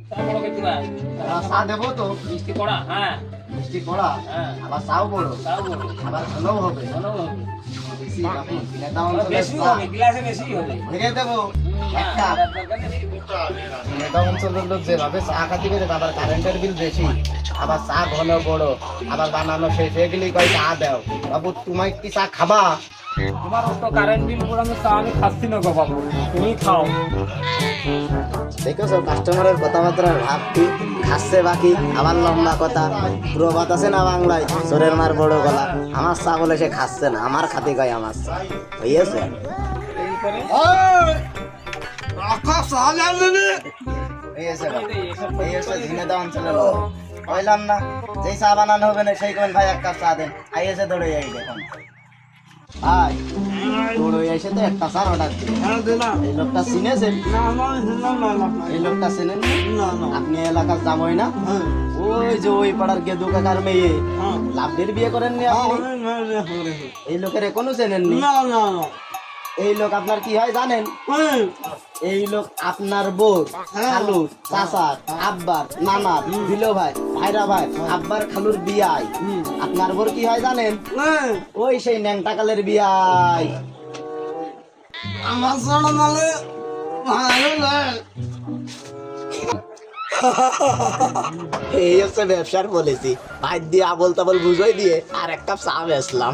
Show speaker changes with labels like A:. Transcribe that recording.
A: চা বড় কই দিবা?
B: চা দেবো তো,
A: মিষ্টি কড়া, হ্যাঁ
B: মিষ্টি কড়া,
A: হ্যাঁ,
B: আবার চাও বড়,
A: চাও বড়,
B: আবার ঘনও হবে।
A: ভালো হবে।
B: বেশি বাপু, নেতা অঞ্চলের
A: বেশি
B: চা।
A: হবে, গ্লাসে বেশি হবে।
B: ভেঙে দেবো
A: না,
B: একটা।
A: আর দরকার নেই।
B: নেতা অঞ্চলের লোক যেভাবে চা খাতে পেরে, আবার কারেন্টের বিল বেশি, আবার চা ঘন বড়, আবার বানানো শেষ হয়ে গেলেই কয় চা দাও। বাবু তোমায় কি চা খাবা?
A: তোমার অত কারেন্ট বিল পুরানো চা আমি খাচ্ছি না গো বাবু, তুমি খাও।
B: দেখেছো কাস্টমারের কথাবার্তার ভাব কি, খাচ্ছে বাকি আবার লম্বা কথা। প্রবাদ আছে না বাংলায়, চোরের মার বড় গলা। আমার চা বলে সে খাচ্ছে না, আমার খাতে কয় আমার চা। হইয়েছে হইয়েছে বাপ। এই হচ্ছে ঝিনেদা অঞ্চলের লোক। কইলাম না, যেই চা বানানো হবে না সেই কোন ভাই এক কাপ চা দেন। আইয়েছে দৌড়ে যাই দেখুন ভাই, দৌড়ে এসে তো একটা চার অর্ডার এই লোকটা চিনেছেন? এই লোকটা চিনেন? আপনি এলাকার জামাই না? ওই যে ওই পাড়ার গেদু কাকার মেয়ে লাভের বিয়ে করেননি আপনি? এই লোকের এখনো চেনেননি? এই লোক আপনার কি হয় জানেন? এই লোক আপনার বউ, খালু, চাচার, আব্বার, নানার, দিলো ভাই, ভাইরা ভাই, আব্বার খালুর বিয়াই। আপনার বোর কি হয় জানেন? ওই সেই ন্যাংটাকালের বিয়াই।
C: আমার জন্য নালে ভালো নয়।
B: এই হচ্ছে ব্যবসার পলিসি। ভাই দিয়ে আবল তাবল বুঝাই দিয়ে আর এক কাপ চা বেচলাম।